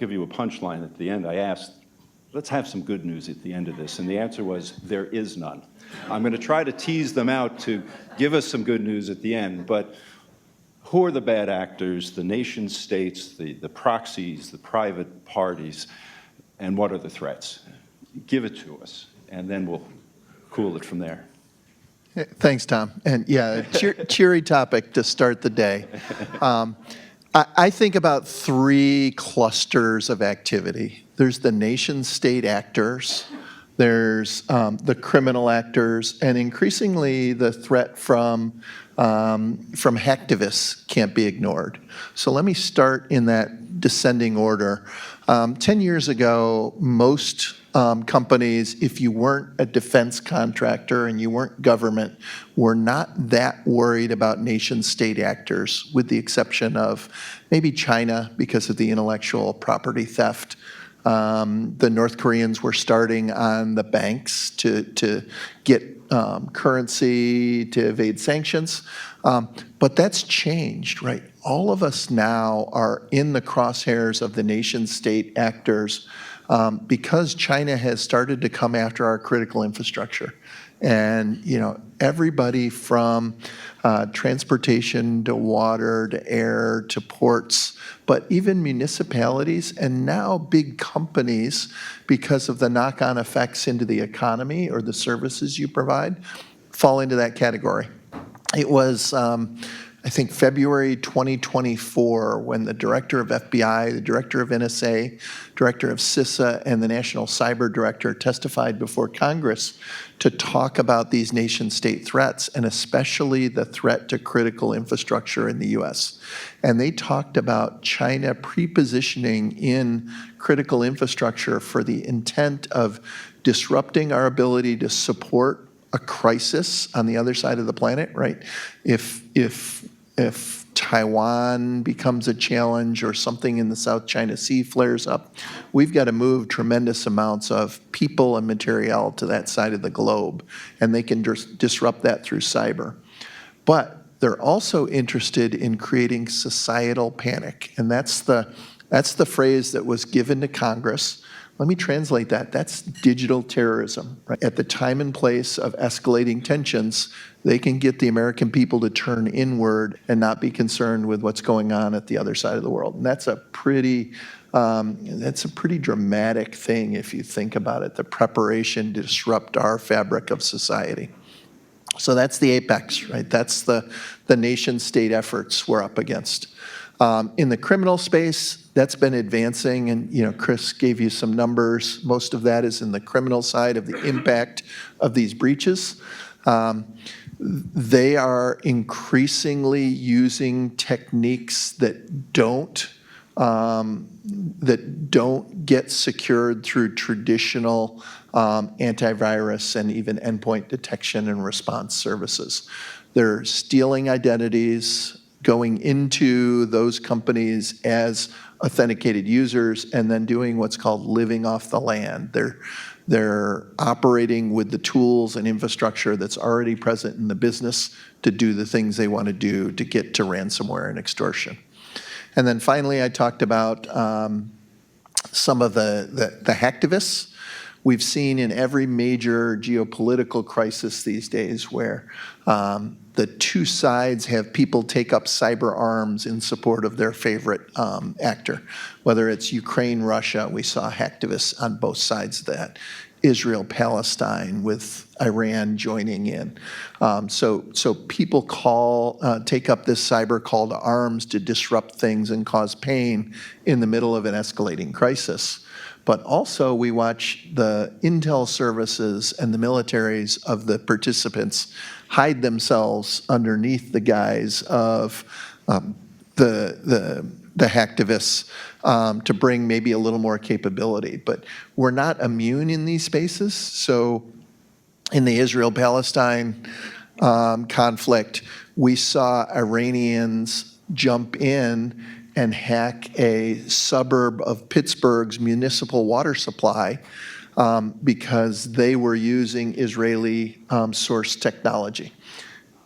give you a punchline at the end. I asked, let's have some good news at the end of this, and the answer was, there is none. I'm going to try to tease them out to give us some good news at the end, but who are the bad actors, the nation states, the proxies, the private parties, and what are the threats? Give it to us, and then we'll cool it from there. Thanks, Tom. And yeah, cheery topic to start the day. I think about three clusters of activity. There's the nation-state actors, there's the criminal actors, and increasingly the threat from hacktivists can't be ignored. So let me start in that descending order. 10 years ago, most companies, if you weren't a defense contractor and you weren't government, were not that worried about nation-state actors, with the exception of maybe China because of the intellectual property theft. The North Koreans were starting on the banks to get currency to evade sanctions. But that's changed, right? All of us now are in the crosshairs of the nation-state actors because China has started to come after our critical infrastructure. And, you know, everybody from transportation to water to air to ports, but even municipalities and now big companies, because of the knock-on effects into the economy or the services you provide, fall into that category. It was, I think, February 2024 when the director of FBI, the director of NSA, director of CISA, and the National Cyber Director testified before Congress to talk about these nation-state threats, and especially the threat to critical infrastructure in the U.S. And they talked about China pre-positioning in critical infrastructure for the intent of disrupting our ability to support a crisis on the other side of the planet, right? If Taiwan becomes a challenge or something in the South China Sea flares up, we've got to move tremendous amounts of people and material to that side of the globe, and they can disrupt that through cyber. But they're also interested in creating societal panic, and that's the phrase that was given to Congress. Let me translate that. That's digital terrorism. Right? At the time and place of escalating tensions, they can get the American people to turn inward and not be concerned with what's going on at the other side of the world. And that's a pretty dramatic thing if you think about it, the preparation to disrupt our fabric of society. So that's the apex, right? That's the nation-state efforts we're up against. In the criminal space, that's been advancing, and you know, Chris gave you some numbers. Most of that is in the criminal side of the impact of these breaches. They are increasingly using techniques that don't get secured through traditional antivirus and even endpoint detection and response services. They're stealing identities, going into those companies as authenticated users, and then doing what's called living off the land. They're operating with the tools and infrastructure that's already present in the business to do the things they want to do to get to ransomware and extortion. And then finally, I talked about some of the hacktivists. We've seen in every major geopolitical crisis these days where the two sides have people take up cyber arms in support of their favorite actor. Whether it's Ukraine, Russia, we saw hacktivists on both sides of that. Israel, Palestine, with Iran joining in. So people take up this cyber call to arms to disrupt things and cause pain in the middle of an escalating crisis. But also we watch the intel services and the militaries of the participants hide themselves underneath the guise of the hacktivists to bring maybe a little more capability. But we're not immune in these spaces. So in the Israel-Palestine conflict, we saw Iranians jump in and hack a suburb of Pittsburgh's municipal water supply because they were using Israeli source technology.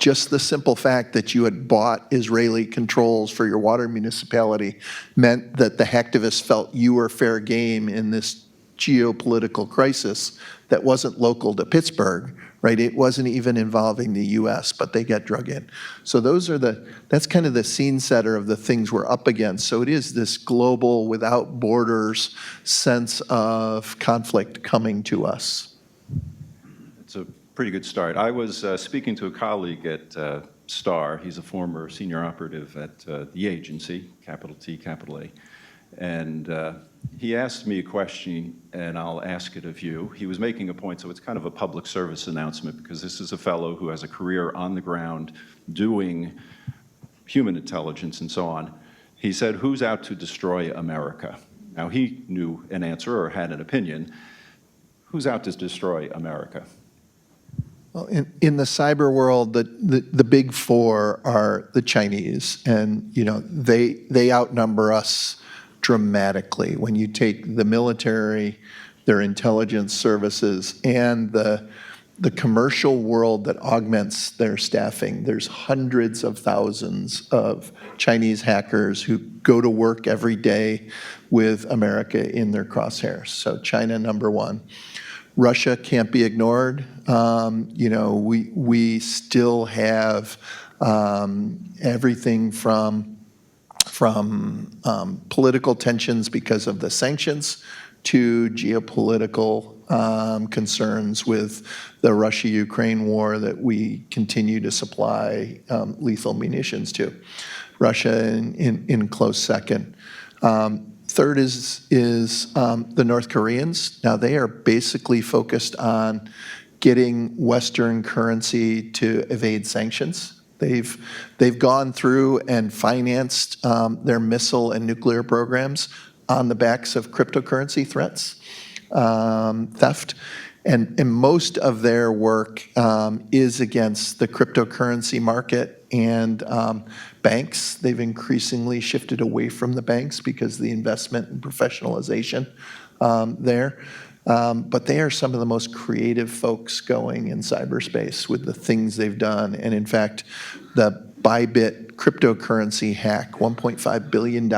just the simple fact that you had bought Israeli controls for your water municipality meant that the hacktivists felt you were fair game in this geopolitical crisis that wasn't local to Pittsburgh, right? It wasn't even involving the US, but they got drug in. So that's kind of the scene setter of the things we're up against. So it is this global, without borders sense of conflict coming to us. It's a pretty good start. I was speaking to a colleague at Starr. He's a former senior operative at the agency, capital T, capital A. And he asked me a question, and I'll ask it of you. He was making a point, so it's kind of a public service announcement, because this is a fellow who has a career on the ground doing human intelligence and so on. He said, "Who's out to destroy America?" Now, he knew an answer or had an opinion. Who's out to destroy America? Well, in the cyber world, the big four are the Chinese, and they outnumber us dramatically. When you take the military, their intelligence services, and the commercial world that augments their staffing, there's hundreds of thousands of Chinese hackers who go to work every day with America in their crosshairs. So China, number one. Russia can't be ignored. We still have everything from political tensions because of the sanctions to geopolitical concerns with the Russia-Ukraine war that we continue to supply lethal munitions to. Russia in close second. Third is the North Koreans. Now, they are basically focused on getting Western currency to evade sanctions. They've gone through and financed their missile and nuclear programs on the backs of cryptocurrency threats, theft. And most of their work is against the cryptocurrency market and banks. They've increasingly shifted away from the banks because of the investment and professionalization there. But they are some of the most creative folks going in cyberspace with the things they've done. And in fact, the Bybit cryptocurrency hack, $1.5 billion,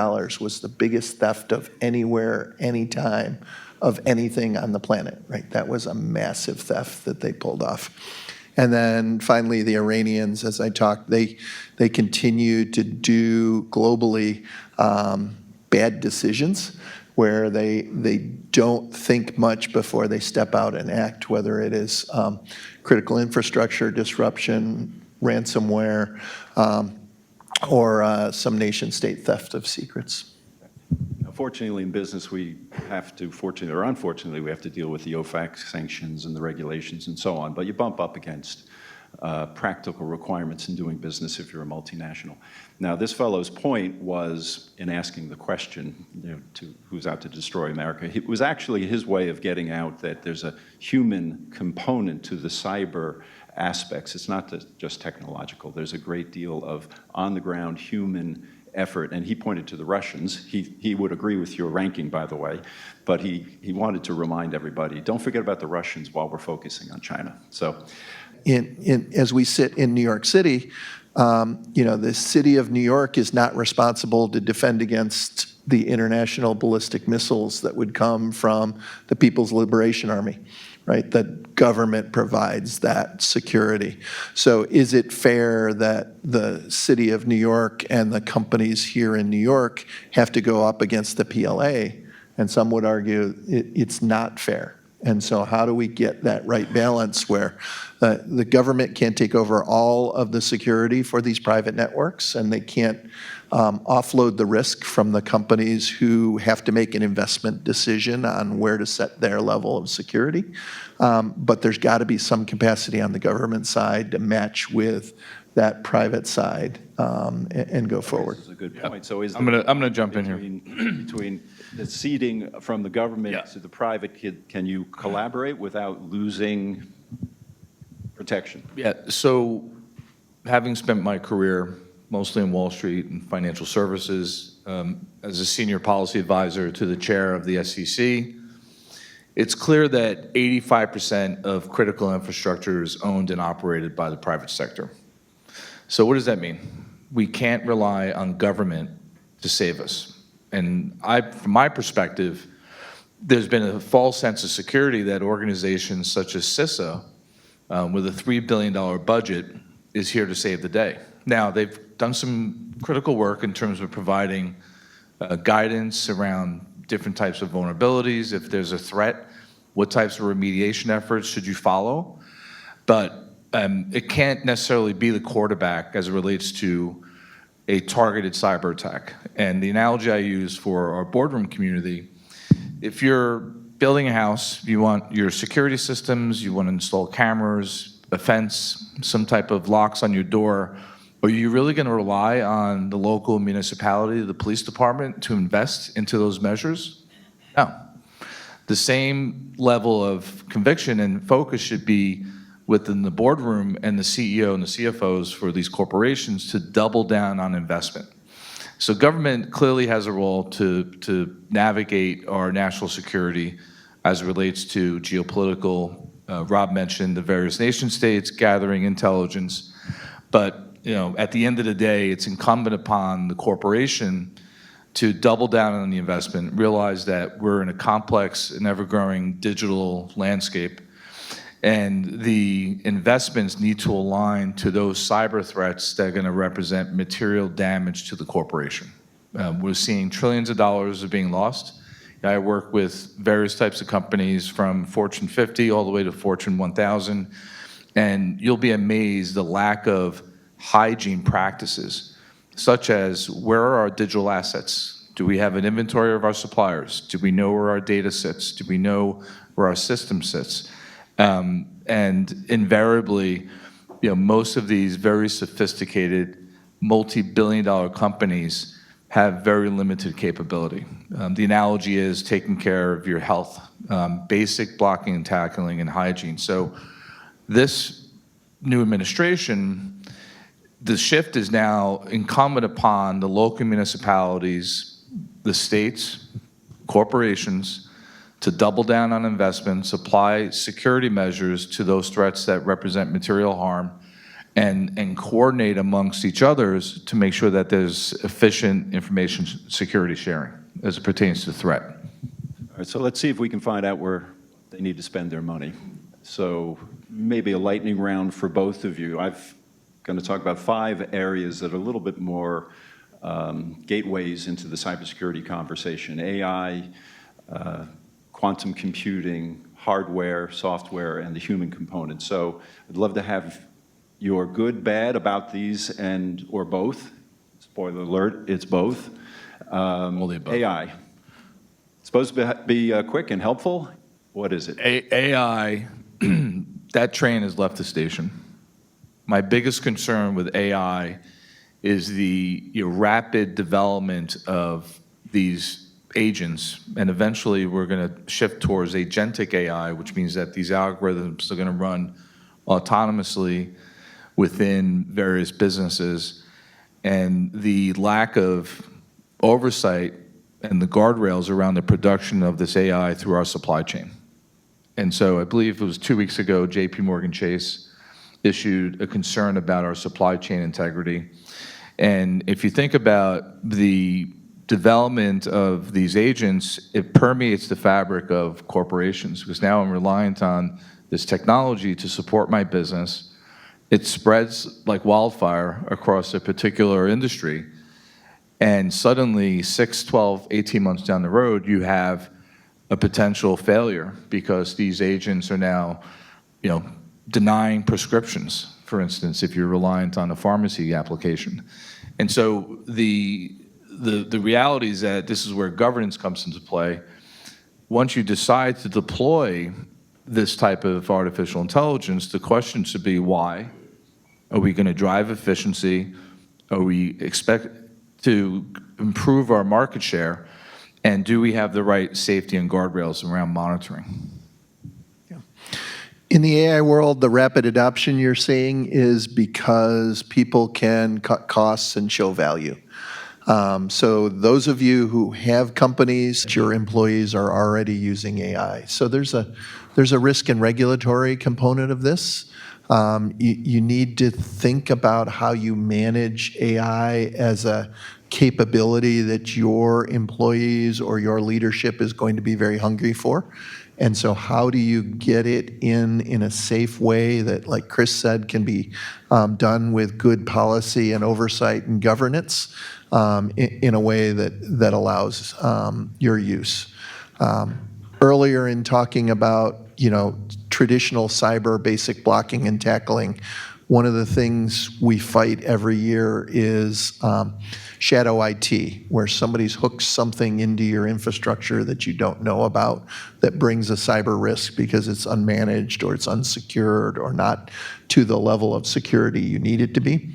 was the biggest theft of anywhere, anytime, of anything on the planet, right? That was a massive theft that they pulled off. And then finally, the Iranians, as I talked, they continue to do globally bad decisions where they don't think much before they step out and act, whether it is critical infrastructure disruption, ransomware, or some nation-state theft of secrets. Fortunately, in business, we have to, fortunately or unfortunately, we have to deal with the OFAC sanctions and the regulations and so on. But you bump up against practical requirements in doing business if you're a multinational. Now, this fellow's point was, in asking the question, to who's out to destroy America, it was actually his way of getting out that there's a human component to the cyber aspects. It's not just technological. There's a great deal of on-the-ground human effort, and he pointed to the Russians. He would agree with your ranking, by the way, but he wanted to remind everybody, don't forget about the Russians while we're focusing on China. So, as we sit in New York City, the city of New York is not responsible to defend against the international ballistic missiles that would come from the People's Liberation Army, right? The government provides that security. So is it fair that the city of New York and the companies here in New York have to go up against the PLA? And some would argue it's not fair. And so how do we get that right balance where the government can't take over all of the security for these private networks, and they can't offload the risk from the companies who have to make an investment decision on where to set their level of security. But there's got to be some capacity on the government side to match with that private side and go forward. This is a good point. So is I'm gonna jump in here. Between the ceding from the government Yeah. to the private, can you collaborate without losing protection? Yeah, so having spent my career mostly in Wall Street and financial services, as a senior policy advisor to the chair of the SEC, it's clear that 85% of critical infrastructure is owned and operated by the private sector. So what does that mean? We can't rely on government to save us. And from my perspective, there's been a false sense of security that organizations such as CISA, with a $3 billion budget, is here to save the day. Now, they've done some critical work in terms of providing guidance around different types of vulnerabilities. If there's a threat, what types of remediation efforts should you follow? But it can't necessarily be the quarterback as it relates to a targeted cyber attack. And the analogy I use for our boardroom community, if you're building a house, you want your security systems, you want to install cameras, a fence, some type of locks on your door, are you really going to rely on the local municipality, the police department, to invest into those measures? No. The same level of conviction and focus should be within the boardroom and the CEO and the CFOs for these corporations to double down on investment. So government clearly has a role to navigate our national security as it relates to geopolitical. Rob mentioned the various nation states gathering intelligence, but at the end of the day, it's incumbent upon the corporation to double down on the investment, realize that we're in a complex and ever-growing digital landscape, and the investments need to align to those cyber threats that are going to represent material damage to the corporation. We're seeing trillions of dollars are being lost. I work with various types of companies from Fortune 50 all the way to Fortune 1000, and you'll be amazed the lack of hygiene practices, such as where are our digital assets? Do we have an inventory of our suppliers? Do we know where our data sits? Do we know where our system sits? And invariably, most of these very sophisticated, multi-billion-dollar companies have very limited capability. The analogy is taking care of your health, basic blocking and tackling and hygiene. So this new administration, the shift is now incumbent upon the local municipalities, the states, corporations, to double down on investments, apply security measures to those threats that represent material harm, and coordinate amongst each others to make sure that there's efficient information security sharing as it pertains to threat. All right, so let's see if we can find out where they need to spend their money. So maybe a lightning round for both of you. I'm going to talk about 5 areas that are a little bit more gateways into the cybersecurity conversation: AI, quantum computing, hardware, software, and the human component. So I'd love to have your good, bad about these, or both. Spoiler alert, it's both. All the above. AI. It's supposed to be quick and helpful. What is it? AI, that train has left the station. My biggest concern with AI is the rapid development of these agents, and eventually we're going to shift towards agentic AI, which means that these algorithms are going to run autonomously within various businesses, and the lack of oversight and the guardrails around the production of this AI through our supply chain. And so I believe it was 2 weeks ago, JP Chase issued a concern about our supply chain integrity. And if you think about the development of these agents, it permeates the fabric of corporations, because now I'm reliant on this technology to support my business. It spreads like wildfire across a particular industry, and suddenly 6, 12, 18 months down the road, you have a potential failure because these agents are now, denying prescriptions, for instance, if you're reliant on a pharmacy application. And so the reality is that this is where governance comes into play. Once you decide to deploy this type of artificial intelligence, the question should be why? Are we going to drive efficiency? Are we expect to improve our market share? And do we have the right safety and guardrails around monitoring? In the AI world, the rapid adoption you're seeing is because people can cut costs and show value. So those of you who have companies, your employees are already using AI. So there's a risk and regulatory component of this. You need to think about how you manage AI as a capability that your employees or your leadership is going to be very hungry for. And so how do you get it in a safe way that, like Chris said, can be done with good policy and oversight and governance in a way that allows your use. Earlier in talking about, traditional cyber basic blocking and tackling, one of the things we fight every year is shadow IT, where somebody's hooked something into your infrastructure that you don't know about that brings a cyber risk because it's unmanaged or it's unsecured or not to the level of security you need it to be.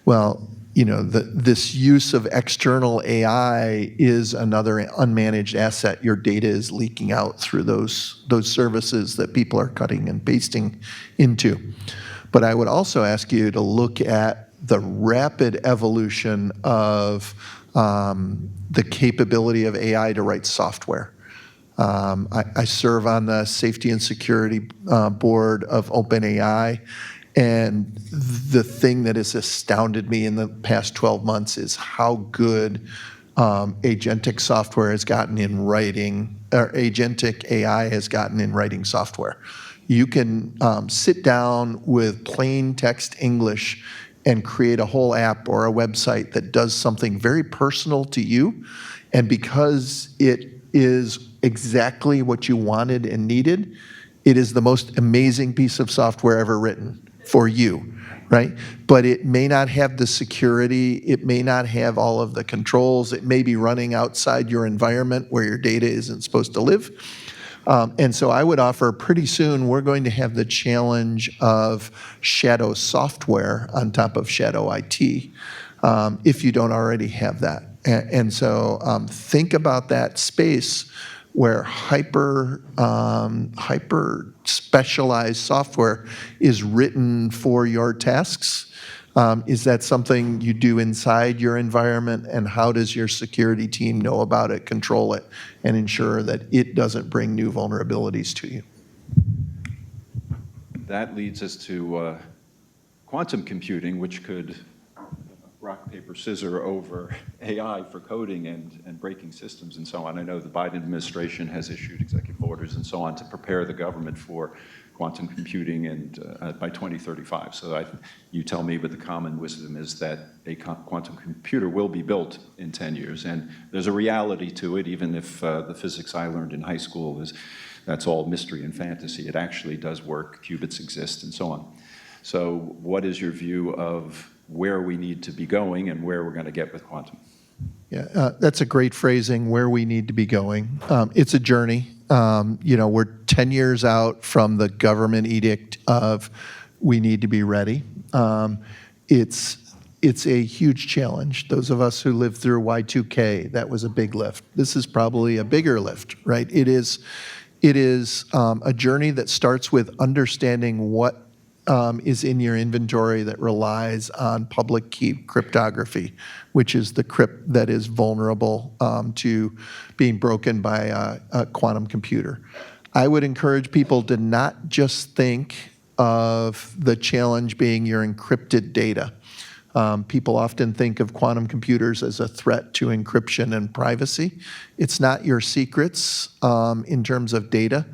Well, this use of external AI is another unmanaged asset. Your data is leaking out through those services that people are cutting and pasting into. But I would also ask you to look at the rapid evolution of the capability of AI to write software. I serve on the Safety and Security Board of OpenAI, and the thing that has astounded me in the past 12 months is how good agentic software has gotten in writing, or agentic AI has gotten in writing software. You can sit down with plain text English and create a whole app or a website that does something very personal to you. And because it is exactly what you wanted and needed, it is the most amazing piece of software ever written for you, right? But it may not have the security, it may not have all of the controls, it may be running outside your environment where your data isn't supposed to live. And so I would offer pretty soon we're going to have the challenge of shadow software on top of shadow IT, if you don't already have that. And so think about that space where hyper specialized software is written for your tasks. Is that something you do inside your environment, and how does your security team know about it, control it, and ensure that it doesn't bring new vulnerabilities to you? That leads us to quantum computing, which could rock, paper, scissors over AI for coding and breaking systems and so on. I know the Biden administration has issued executive orders and so on to prepare the government for quantum computing and by 2035. So you tell me, but the common wisdom is that a quantum computer will be built in 10 years. And there's a reality to it, even if the physics I learned in high school that's all mystery and fantasy. It actually does work, qubits exist and so on. So what is your view of where we need to be going and where we're going to get with quantum? Yeah, that's a great phrasing, where we need to be going. It's a journey. We're 10 years out from the government edict of we need to be ready. It's a huge challenge. Those of us who lived through Y2K, that was a big lift. This is probably a bigger lift, right? It is a journey that starts with understanding what is in your inventory that relies on public key cryptography, which is the crypt that is vulnerable to being broken by a quantum computer. I would encourage people to not just think of the challenge being your encrypted data. People often think of quantum computers as a threat to encryption and privacy. It's not your secrets in terms of data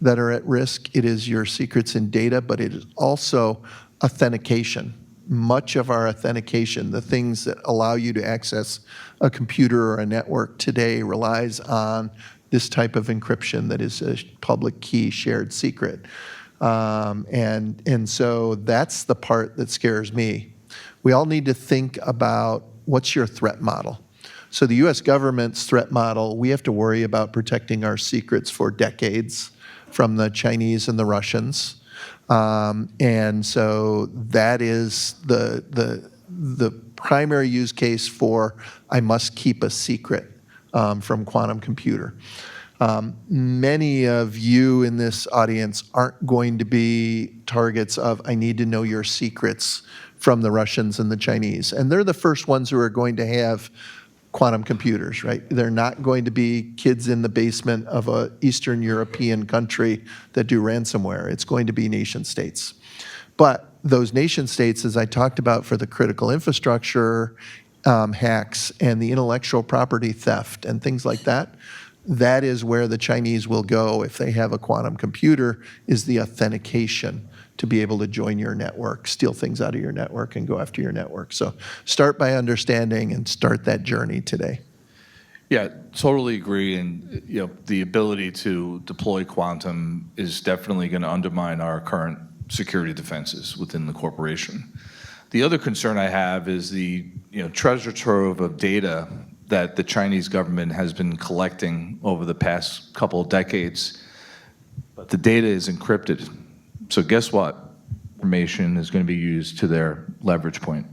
that are at risk. It is your secrets in data, but it is also authentication. Much of our authentication, the things that allow you to access a computer or a network today, relies on this type of encryption that is a public key shared secret. And so that's the part that scares me. We all need to think about what's your threat model. So the US government's threat model, we have to worry about protecting our secrets for decades from the Chinese and the Russians. And so that is the primary use case for I must keep a secret from quantum computer. Many of you in this audience aren't going to be targets of I need to know your secrets from the Russians and the Chinese. And they're the first ones who are going to have quantum computers, right? They're not going to be kids in the basement of an Eastern European country that do ransomware. It's going to be nation states. But those nation states, as I talked about for the critical infrastructure hacks and the intellectual property theft and things like that, that is where the Chinese will go if they have a quantum computer, is the authentication to be able to join your network, steal things out of your network, and go after your network. So start by understanding and start that journey today. Yeah, totally agree. And the ability to deploy quantum is definitely going to undermine our current security defenses within the corporation. The other concern I have is the treasure trove of data that the Chinese government has been collecting over the past couple of decades. But the data is encrypted. So guess what? Information is going to be used to their leverage point.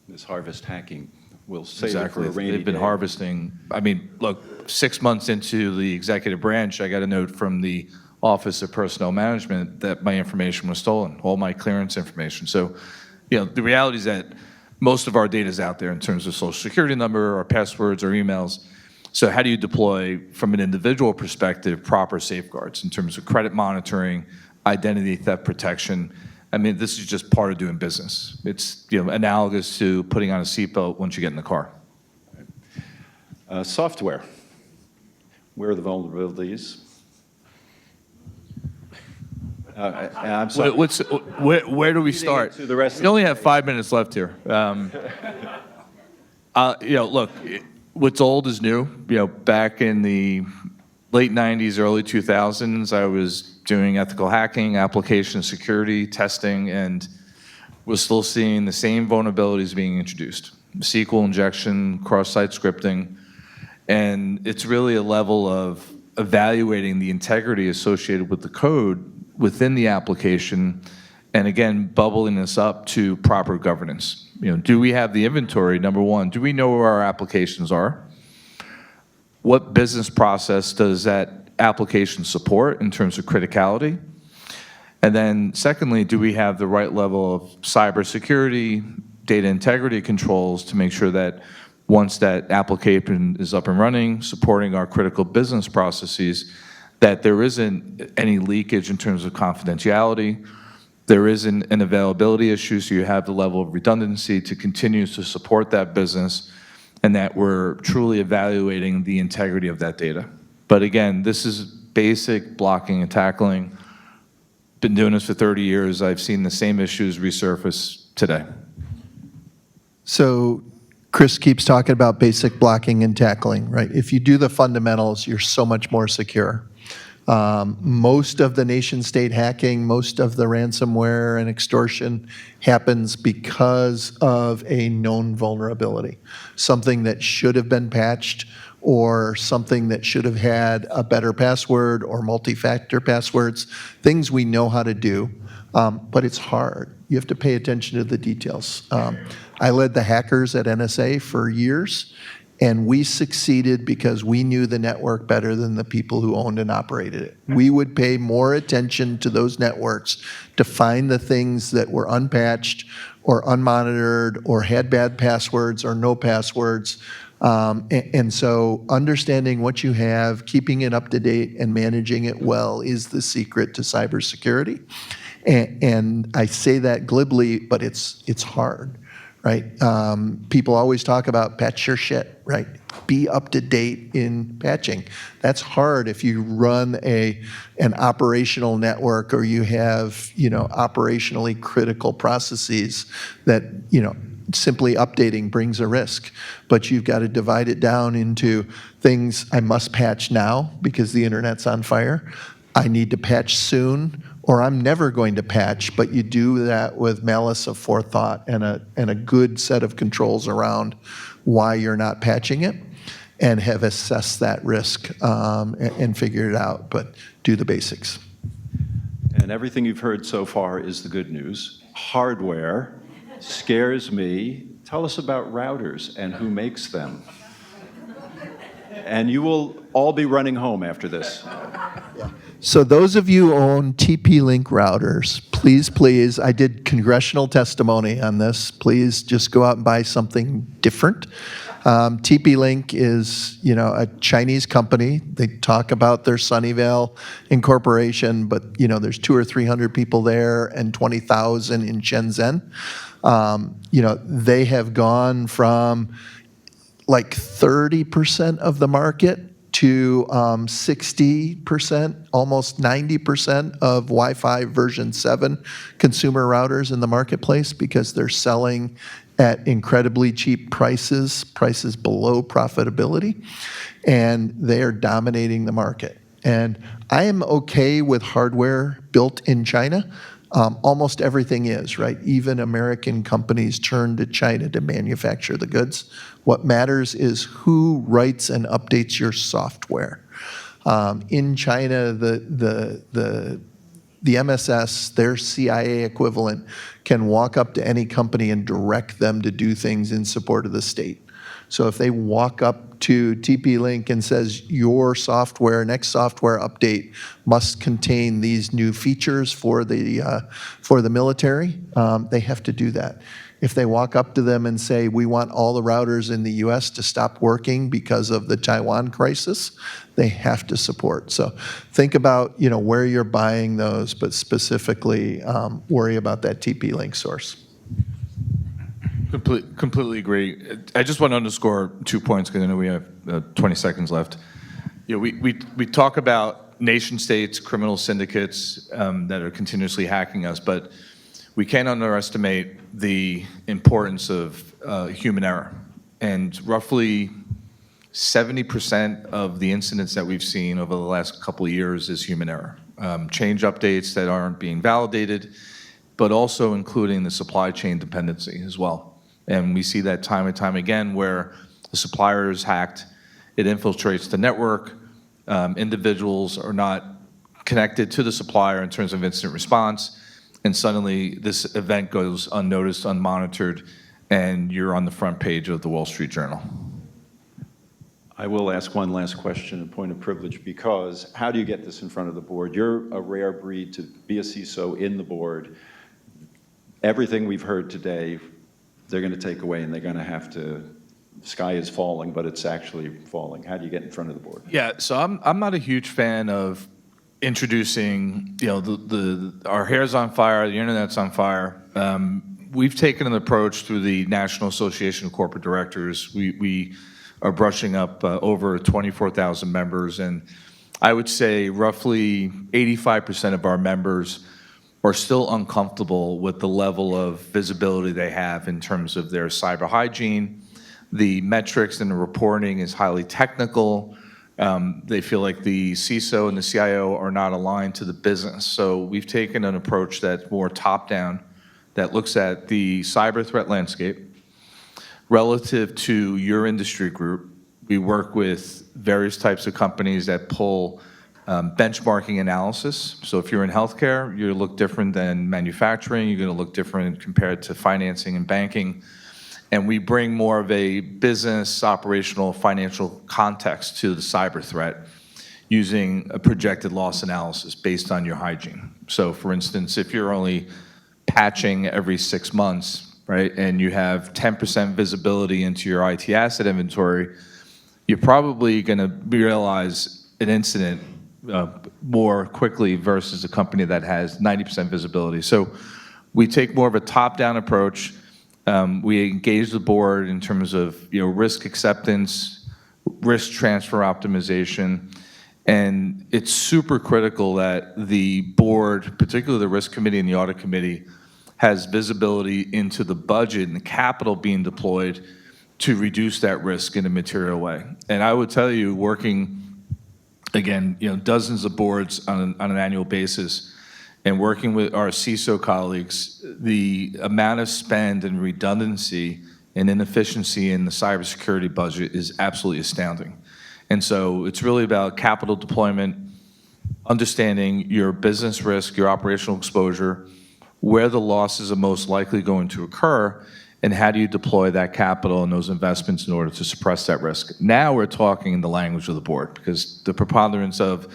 This harvest hacking will save Exactly. it for a rainy They've been day. harvesting. I mean, look, 6 months into the executive branch, I got a note from the Office of Personnel Management that my information was stolen, all my clearance information. So, the reality is that most of our data is out there in terms of social security number, our passwords, our emails. So how do you deploy, from an individual perspective, proper safeguards in terms of credit monitoring, identity theft protection? I mean, this is just part of doing business. It's analogous to putting on a seatbelt once you get in the car. Software. Where are the vulnerabilities? I'm sorry. Where do we start? To the rest We only have 5 minutes left here. Look, what's old is new. Back in the late 90s, early 2000s, I was doing ethical hacking, application security testing, and was still seeing the same vulnerabilities being introduced. SQL injection, cross-site scripting, and it's really a level of evaluating the integrity associated with the code within the application, and again, bubbling this up to proper governance. Do we have the inventory? Number one, do we know where our applications are? What business process does that application support in terms of criticality? And then secondly, do we have the right level of cybersecurity, data integrity controls to make sure that once that application is up and running, supporting our critical business processes, that there isn't any leakage in terms of confidentiality, there isn't an availability issue, so you have the level of redundancy to continue to support that business, and that we're truly evaluating the integrity of that data. But again, this is basic blocking and tackling. Been doing this for 30 years. I've seen the same issues resurface today. So Chris keeps talking about basic blocking and tackling, right? If you do the fundamentals, you're so much more secure. Most of the nation-state hacking, most of the ransomware and extortion happens because of a known vulnerability, something that should have been patched or something that should have had a better password or multi-factor passwords, things we know how to do, but it's hard. You have to pay attention to the details. I led the hackers at NSA for years, and we succeeded because we knew the network better than the people who owned and operated it. We would pay more attention to those networks to find the things that were unpatched or unmonitored or had bad passwords or no passwords. And so understanding what you have, keeping it up to date, and managing it well is the secret to cybersecurity. And I say that glibly, but it's hard. Right? People always talk about patch your shit, right? Be up to date in patching. That's hard if you run an operational network or you have, operationally critical processes that, simply updating brings a risk. But you've got to divide it down into things I must patch now because the internet's on fire. I need to patch soon, or I'm never going to patch, but you do that with malice of forethought and a good set of controls around why you're not patching it, and have assessed that risk and figured it out, but do the basics. And everything you've heard so far is the good news. Hardware scares me. Tell us about routers and who makes them. And you will all be running home after this. Yeah. So those of you who own TP-Link routers, please, I did congressional testimony on this. Please just go out and buy something different. TP-Link is, a Chinese company. They talk about their Sunnyvale incorporation, but, there's 200 or 300 people there and 20,000 in Shenzhen. They have gone from like 30% of the market to 60%, almost 90% of Wi-Fi version 7 consumer routers in the marketplace because they're selling at incredibly cheap prices below profitability, and they are dominating the market. And I am okay with hardware built in China. Almost everything is, right? Even American companies turn to China to manufacture the goods. What matters is who writes and updates your software. In China, the MSS, their CIA equivalent, can walk up to any company and direct them to do things in support of the state. So if they walk up to TP-Link and says, your software, next software update must contain these new features for the military, they have to do that. If they walk up to them and say, we want all the routers in the US to stop working because of the Taiwan crisis, they have to support. So think about, where you're buying those, but specifically worry about that TP-Link source. Completely agree. I just want to underscore 2 points because I know we have 20 seconds left. We talk about nation states, criminal syndicates that are continuously hacking us, but we can't underestimate the importance of human error. And roughly 70% of the incidents that we've seen over the last couple of years is human error. Change updates that aren't being validated, but also including the supply chain dependency as well. And we see that time and time again where the supplier is hacked, it infiltrates the network, individuals are not connected to the supplier in terms of incident response, and suddenly this event goes unnoticed, unmonitored, and you're on the front page of the Wall Street Journal. I will ask one last question, a point of privilege, because how do you get this in front of the board? You're a rare breed to be a CISO in the board. Everything we've heard today, they're going to take away, and they're going to have to, sky is falling, but it's actually falling. How do you get in front of the board? Yeah, so I'm not a huge fan of introducing, our hair's on fire, the internet's on fire. We've taken an approach through the National Association of Corporate Directors. We are brushing up over 24,000 members, and I would say roughly 85% of our members are still uncomfortable with the level of visibility they have in terms of their cyber hygiene. The metrics and the reporting is highly technical. They feel like the CISO and the CIO are not aligned to the business. So we've taken an approach that's more top-down, that looks at the cyber threat landscape relative to your industry group. We work with various types of companies that pull benchmarking analysis. So if you're in healthcare, you look different than manufacturing. You're going to look different compared to financing and banking. And we bring more of a business, operational, financial context to the cyber threat using a projected loss analysis based on your hygiene. So for instance, if you're only patching every 6 months, right, and you have 10% visibility into your IT asset inventory, you're probably going to realize an incident more quickly versus a company that has 90% visibility. So we take more of a top-down approach. We engage the board in terms of risk acceptance, risk transfer optimization, and it's super critical that the board, particularly the risk committee and the audit committee, has visibility into the budget and the capital being deployed to reduce that risk in a material way. And I would tell you, working again, dozens of boards on an annual basis, and working with our CISO colleagues, the amount of spend and redundancy and inefficiency in the cybersecurity budget is absolutely astounding. And so it's really about capital deployment, understanding your business risk, your operational exposure, where the losses are most likely going to occur, and how do you deploy that capital and those investments in order to suppress that risk. Now we're talking in the language of the board, because the preponderance of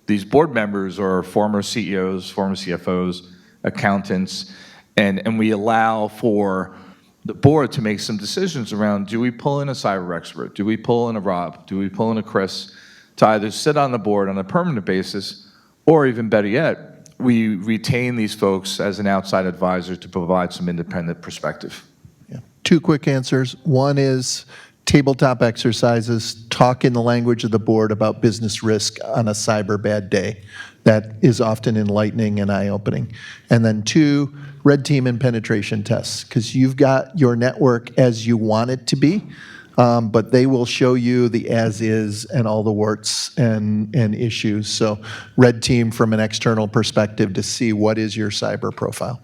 these board members are former CEOs, former CFOs, accountants, and we allow for the board to make some decisions around, do we pull in a cyber expert? Do we pull in a Rob? Do we pull in a Chris to either sit on the board on a permanent basis, or even better yet, we retain these folks as an outside advisor to provide some independent perspective? Yeah. Two quick answers. One is tabletop exercises, talk in the language of the board about business risk on a cyber bad day. That is often enlightening and eye-opening. And then two, red team and penetration tests, because you've got your network as you want it to be, but they will show you the as-is and all the warts and issues. So red team from an external perspective to see what is your cyber profile.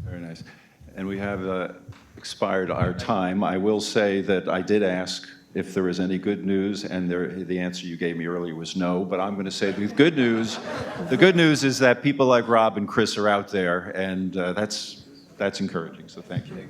Very nice. And we have expired our time. I will say that I did ask if there was any good news, and the answer you gave me earlier was no, but I'm going to say the good news is that people like Rob and Chris are out there, and that's encouraging, so thank you.